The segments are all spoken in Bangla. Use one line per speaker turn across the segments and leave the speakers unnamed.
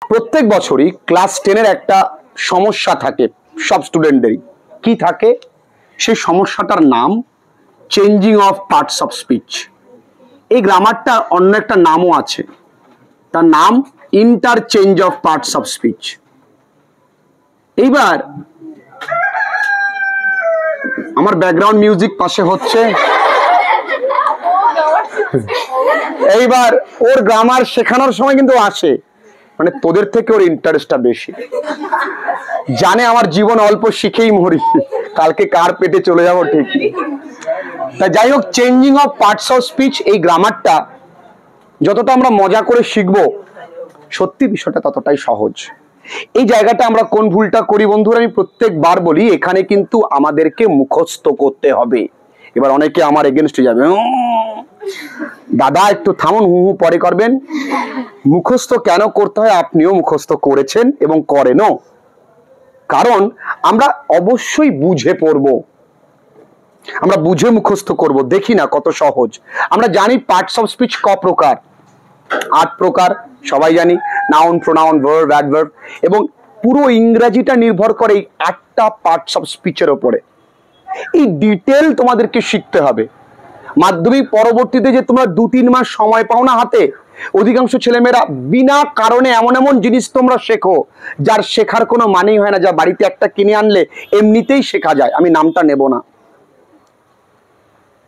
প্রত্যেক বছরই ক্লাস 10 এর একটা সমস্যা থাকে সব স্টুডেন্টদেরই। কি থাকে সেই সমস্যাটার নাম changing of parts of speech. এই গ্রামারটা অন্য একটা নামও আছে, তার নাম interchange of parts of speech. এইবার আমার ব্যাকগ্রাউন্ড মিউজিক পাশে হচ্ছে, এইবার ওর গ্রামার শেখানোর সময় কিন্তু আসে, মানে তোদের থেকে ওর ইন্টারেস্টটা বেশি, জানে আমার জীবন অল্প শিখেই মরি, কালকে কার পেটে চলে যাবো ঠিক। তা যাই হোক, changing of parts of speech এই গ্রামারটা যতটা আমরা মজা করে শিখবো, সত্যি বিষয়টা ততটাই সহজ। এই জায়গাটা আমরা কোন ভুলটা করি বন্ধুরা, আমি প্রত্যেকবার বলি, এখানে কিন্তু আমাদেরকে মুখস্থ করতে হবে। এবার অনেকে আমার এগেনস্টে যাবে, দাদা একটু থামুন, হু হু পরে করবেন। মুখস্থ কেন করতে হয় আপনিও মুখস্থ করেছেন এবং করেনও, কারণ আমরা অবশ্যই বুঝে পড়বো, আমরা বুঝে মুখস্থ করব। দেখি না কত সহজ। আমরা জানি পার্টস অফ স্পিচ ক প্রকার, 8 প্রকার সবাই জানি, নাউন, প্রোনাউন, ভার্ব, অ্যাডভার্ব, এবং পুরো ইংরেজিটা নির্ভর করে এই 8টা পার্টস অফ স্পিচের উপরে। এই ডিটেল তোমাদেরকে শিখতে হবে। মাধ্যমিক পরবর্তীতে যে তোমরা 2-3 মাস সময় পাও না হাতে, অধিকাংশ ছেলেমেয়েরা বিনা কারণে এমন এমন জিনিস তোমরা শেখো যার শেখার কোনো মানেই হয় না, যা বাড়িতে একটা কিনে আনলে এমনিতেই শেখা যায়, আমি নামটা নেব না।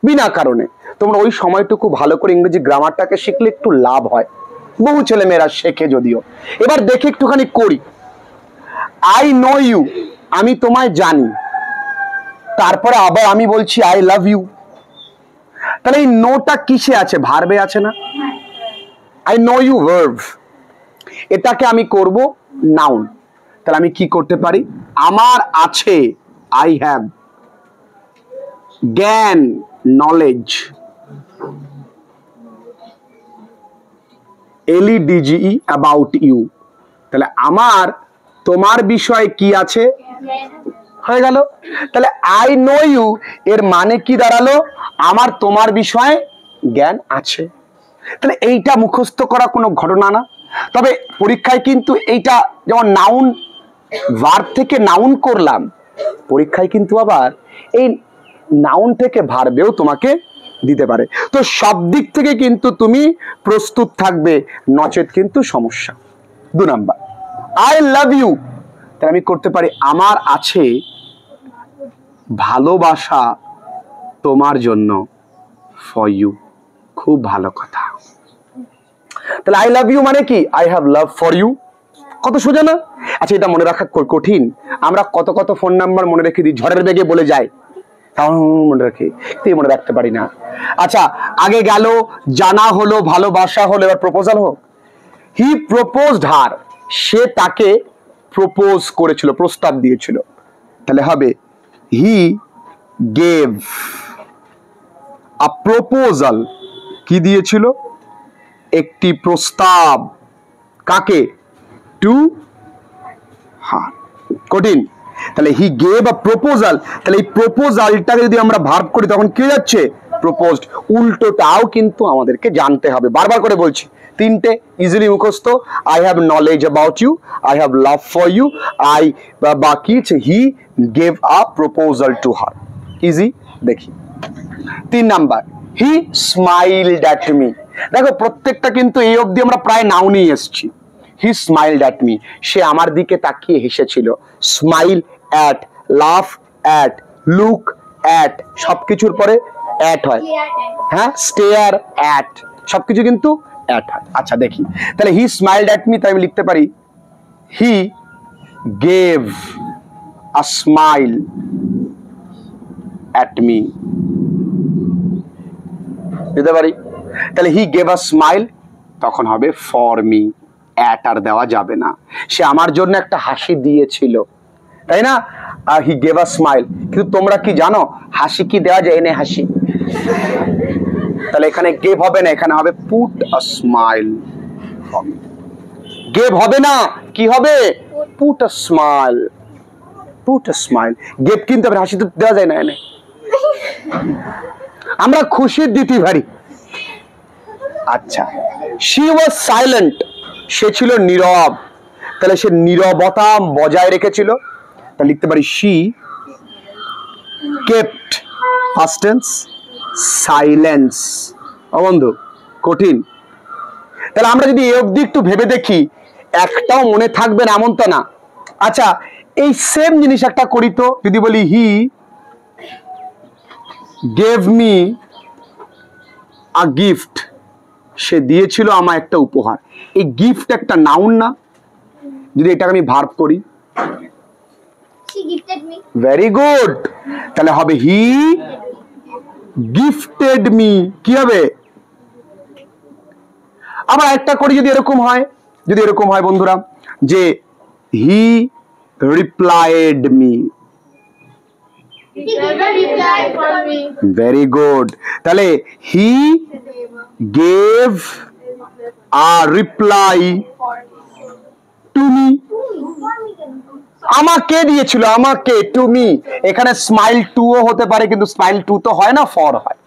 বিনা কারণে তোমরা ওই সময়টুকু ভালো করে ইংরেজি গ্রামারটাকে শিখলে একটু লাভ হয়, বহু ছেলেমেয়েরা শেখে যদিও। এবার দেখে একটুখানি করি। আই নো ইউ, আমি তোমায় জানি, তারপরে আবার আমি বলছি আই লাভ ইউ, তাহলে এই নোটা কিসে আছে? ভার্বে আছে না? আই নো ইউ ভার্ব, এটাকে আমি করব নাউন। তাহলে আমি কি করতে পারি? আমার আছে, আই হ্যাভ, জ্ঞান, নলেজ, LEDGE অ্যাবাউট ইউ, তাহলে আমার তোমার বিষয়ে কি আছে, হয়ে গেল। তাহলে আই নো ইউ এর মানে কি দাঁড়ালো? আমার তোমার বিষয়ে জ্ঞান আছে। তাহলে এইটা মুখস্থ করা কোনো ঘটনা না। তবে পরীক্ষায় কিন্তু এইটা, যেমন নাউন, ভার্ব থেকে নাউন করলাম, পরীক্ষায় কিন্তু আবার এই নাউন থেকে ভার্বেও তোমাকে দিতে পারে। তো সব দিক থেকে কিন্তু তুমি প্রস্তুত থাকবে, নচেত কিন্তু সমস্যা। 2 নাম্বার, আই লাভ ইউ, তাহলে আমি করতে পারি আমার আছে ভালোবাসা তোমার জন্য, ফর ইউ, খুব ভালো কথা। তাহলে আই লাভ ইউ মানে কি? I have love for you. কত সোজা না? আচ্ছা, এটা মনে রাখা কঠিন। আমরা কত কত ফোন নাম্বার মনে রেখে দিই, ঝড়ের বেগে বলে যাই, মনে রাখি, মনে রাখতে পারি না। আচ্ছা, আগে গেল, জানা হলো, ভালোবাসা হলো, এবার প্রপোজাল হোক। হি প্রপোজড হার, সে তাকে প্রপোজ করেছিল, প্রস্তাব দিয়েছিল। তাহলে হবে হি গেভ আ প্রপোজাল, কি দিয়েছিল? একটি প্রস্তাব, কাকে? To her. কঠিন। তাহলে হি গেভ আ প্রপোজাল, তাহলে এই প্রপোজালটাকে যদি আমরা ভার্ব করি তখন কি যাচ্ছে? প্রপোজড। উল্টোটাও কিন্তু আমাদেরকে জানতে হবে, বারবার করে বলছি। 3টে ইজিলি মুখস্থ। I have knowledge about you, I have love for you, I, বাকি he gave a proposal to her. Easy. দেখি 3 number, he smiled at me. দেখো প্রত্যেকটা কিন্তু এই অবধি আমরা প্রায় নাউনই এসছি। হি স্মাইলড অ্যাট মি, সে আমার দিকে তাকিয়ে হেসেছিল। Smile at, laugh at, look at, সবকিছুর পরে অ্যাট হয়। হ্যাঁ, স্টেয়ার অ্যাট, সবকিছু কিন্তু অ্যাট হয়। আচ্ছা দেখি, তাহলে হি স্মাইলড অ্যাট মি, তাই আমি লিখতে পারি হি gave a smile at me, দিতে পারি। তাহলে হি গেভ আ স্মাইল, তখন হবে ফর মি, অ্যাট আর দেওয়া যাবে না। সে আমার জন্য একটা হাসি দিয়েছিল, তাই না? হি গেভ আ স্মাইল। কিন্তু তোমরা কি জানো হাসি কি দেওয়া যায়? এনে হাসি, তাহলে এখানে গেভ হবে না, এখানে হবে পুট আ স্মাইল। গেভ হবে না, কি হবে? পুট আ স্মাইল, পুট আ স্মাইল। গেভ কিন্তু আবার হাসি তো দেওয়া যায় না। এনে আমরা খুশির দিতে পারি। আচ্ছা, শি ওয়াজ সাইলেন্ট, সে ছিল নীরব। তাহলে সে নীরবতা বজায় রেখেছিল, তা লিখতে পারি she kept past tense silence। বন্ধু কঠিন। তাহলে আমরা যদি এই অবধি একটু ভেবে দেখি, একটাও মনে থাকবে না এমন তো না। আচ্ছা, এই সেম জিনিস একটা করি তো, যদি বলি হি gave me a gift, সে দিয়েছিল আমায় একটা উপহার। এই গিফট একটা নাউন না? যদি এটাকে আমি ভার্ব করি, ভেরি গুড, তাহলে হবে হি গিফটেড মি। কি হবে? আবার একটা করি, যদি এরকম হয়, যদি এরকম হয় বন্ধুরা, যে he replied me. Very good, তাহলে he gave a reply to me. আমাকে দিয়েছিল, আমাকে, টু মি। এখানে স্মাইল টু ও হতে পারে, কিন্তু স্মাইল টু তো হয় না, ফর হয়।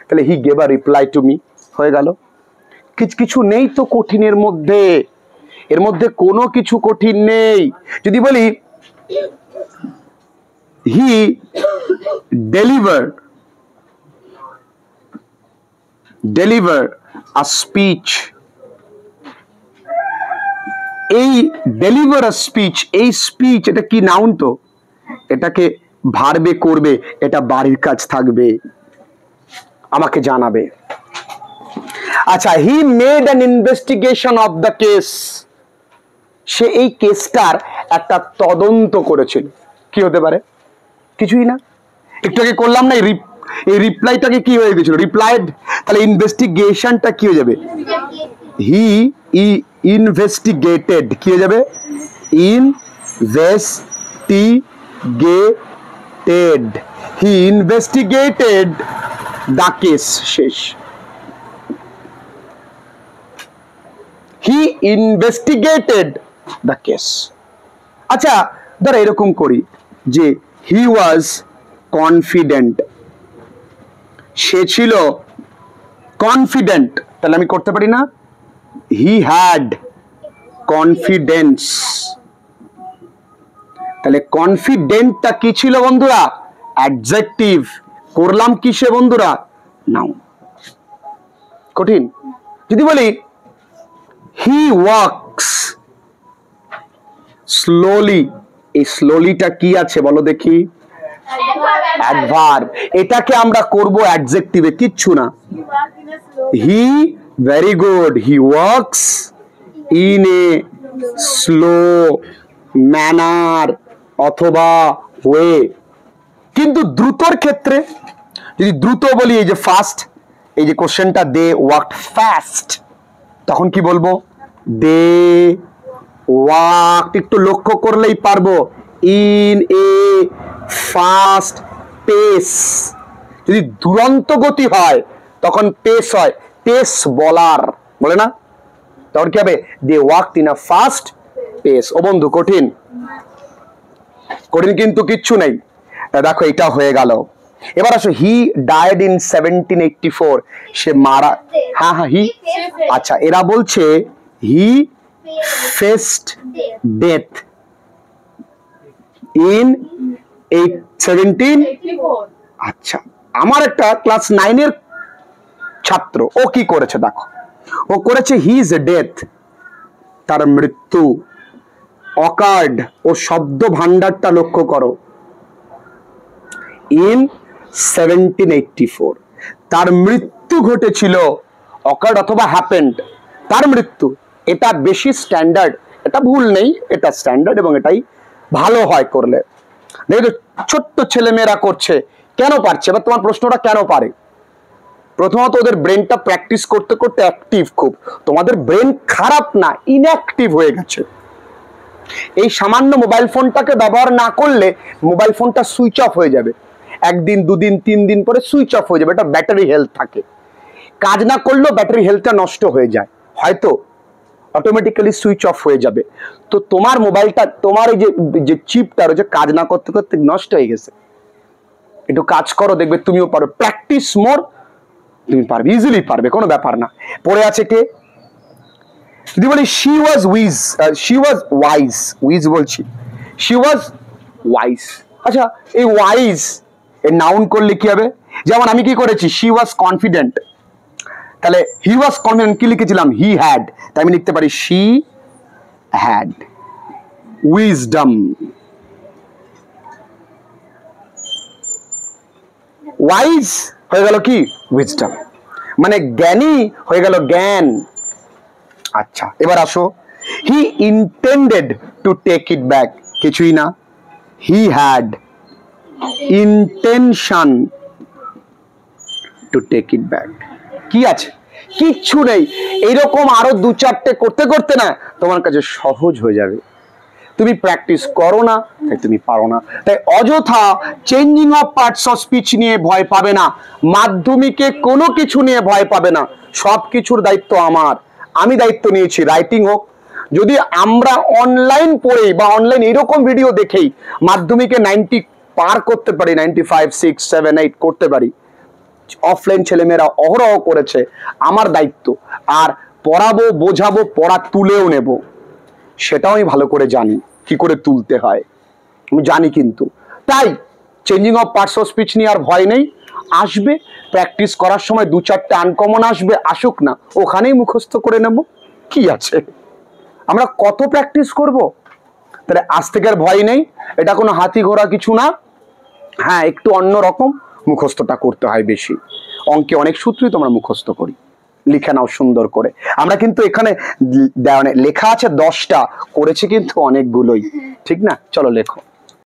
তাহলে he gave a reply to me হয়ে গেল। কিছু নেই তো কঠিনের মধ্যে, এর মধ্যে কোনো কিছু কঠিন নেই। যদি বলি হি deliver a speech, এই ডেলিভার আ স্পিচ, এই স্পিচ এটা কি নাউন তো, এটাকে ভার্বে করবে, এটা বাড়ির কাজ থাকবে, আমাকে জানাবে। আচ্ছা, he made an investigation of the case, সে এই কেসটার একটা তদন্ত করেছিল। কি হতে পারে? কিছুই না, একটু আগে করলাম না, এই রিপ্লাইটাকে কি হয়ে গেছিল? রিপ্লাইড। তাহলে ইনভেস্টিগেশনটা কি হয়ে যাবে? হি ইনভেস্টিগেটেড। কি হয়ে যাবে? Investigated. He investigated the case. শেষ। হি ইনভেস্টিগেটেড দ্য কেস। আচ্ছা, ধর এরকম করি যে হি ওয়াজ কনফিডেন্ট, সে ছিল কনফিডেন্ট, তাহলে আমি করতে পারি না হি হ্যাড কনফিডেন্স। তাহলে কনফিডেন্টটা কি ছিল বন্ধুরা? অ্যাডজেক্টিভ। করলাম কিসে বন্ধুরা? নাউন। কঠিন। যদি বলি হি ওয়ার্কস স্লোলি, এই স্লোলিটা কি আছে বলো দেখি? অ্যাডভার্ব। এটাকে আমরা করব অ্যাডজেক্টিভে, কিচ্ছু না। He, very good, he works in a slow manner অথবা ওয়ে। কিন্তু দ্রুতর ক্ষেত্রে যদি দ্রুত বলি, এই যে ফাস্ট, এই যে কোশ্চেনটা দে ওয়ার্কড ফাস্ট, তখন কি বলবো? দে ওয়ার্কড। একটু লক্ষ্য করলেই পারবো, ইন এ ফাস্ট পেস। যদি দুরন্ত গতি হয় তখন পেস হয়, পেস বলার বলে না, তখন কি হবে? They worked in a fast pace. ও বন্ধু কঠিন, কঠিন কিন্তু কিচ্ছু নেই। দেখো এটা হয়ে গেল। এবার আসো, হি ডায়েড ইন 1784, সে মারা। হ্যাঁ হ্যাঁ, হি। আচ্ছা, এরা বলছে হি ফেসড ডেথ ইন 1784। আচ্ছা, আমার একটা ক্লাস 9 এর ছাত্র, ও কি করেছে দেখো, ও করেছে হিজ ডেথ, তার মৃত্যু। অকার্ড, ও শব্দ ভান্ডারটা লক্ষ্য করো, ইন 1784, তার মৃত্যু ঘটেছিল। অকার্ড অথবা হ্যাপেন্ড, তার মৃত্যু। এটা বেশি স্ট্যান্ডার্ড, এটা ভুল নেই, এটা স্ট্যান্ডার্ড এবং এটাই ভালো হয় করলে। দেখো ছোট্ট ছেলেমেয়েরা করছে, কেন পারছে? এবার তোমার প্রশ্নটা কেন পারে? প্রথমত ওদের ব্রেনটা প্র্যাকটিস করতে করতে অ্যাক্টিভ খুব। তোমাদের ব্রেন খারাপ না, ইনঅ্যাক্টিভ হয়ে গেছে। এই সামান্য মোবাইল ফোনটাকে ব্যবহার না করলে মোবাইল ফোনটা সুইচ অফ হয়ে যাবে, একদিন দুদিন 3 দিন পরে সুইচ অফ হয়ে যাবে। এটা ব্যাটারি হেলথ থাকে, কাজ না করলেও ব্যাটারি হেলথটা নষ্ট হয়ে যায়, হয়তো অটোমেটিক্যালি সুইচ অফ হয়ে যাবে। তো তোমার মোবাইলটা, তোমার এই যে চিপটা রয়েছে, কাজ না করতে করতে নষ্ট হয়ে গেছে। একটু কাজ করো, দেখবে তুমিও পারো। প্র্যাকটিস মোর, তুমি পারবে, ইজিলি পারবে, কোনো ব্যাপার না। পড়ে আছে কে? যদি বলি she was wise, she was wise, wise বলছি, she was wise। আচ্ছা এই wise এর নাউন করলে কি হবে? যেমন আমি কি করেছি, she was confident, তাহলে he was confident কি লিখেছিলাম, he had, তাই আমি লিখতে পারি she had wisdom। wise হয়ে গেল কি, wisdom, মানে জ্ঞানী হয়ে গেল জ্ঞান। আচ্ছা এবার আসো, he intended to take it back, কিছুই না, he had intention to take it back। কি আছে? কিচ্ছু নেই। এইরকম আরো দু চারটে করতে করতে না তোমার কাছে সহজ হয়ে যাবে। তুমি প্র্যাকটিস করো না তাই তুমি পারো না। তাই অযথা changing of parts of speech নিয়ে ভয় পাবে না, মাধ্যমিকে কোনো কিছু নিয়ে ভয় পাবে না। সব কিছুর দায়িত্ব আমার, আমি দায়িত্ব নিয়েছি। রাইটিং হোক, যদি আমরা অনলাইন পড়েই বা অনলাইন এরকম ভিডিও দেখেই মাধ্যমিকে 90 পার করতে পারি, 95, 6, 7, 8 করতে পারি, অফলাইন ছেলেমেয়েরা অহরহ করেছে, আমার দায়িত্ব। আর পড়াবো, বোঝাবো, পড়া তুলেও নেব, সেটাও আমি ভালো করে জানি কি করে তুলতে হয়, আমি জানি। কিন্তু তাই changing of parts of speech নিয়ে আর ভয় নেই। আসবে প্র্যাকটিস করার সময় দু চারটে আনকমন আসবে, আসুক না, ওখানেই মুখস্থ করে নেব, কি আছে? আমরা কত প্র্যাকটিস করব? তাহলে আজ থেকে আর ভয় নেই, এটা কোনো হাতি ঘোড়া কিছু না। হ্যাঁ একটু অন্য রকম, মুখস্থটা করতে হয় বেশি। অঙ্কে অনেক সূত্রই তোমরা মুখস্থ করি, লিখে নাও সুন্দর করে। আমরা কিন্তু এখানে লেখা আছে 10টা, করেছি কিন্তু অনেকগুলোই, ঠিক না? চলো লেখো।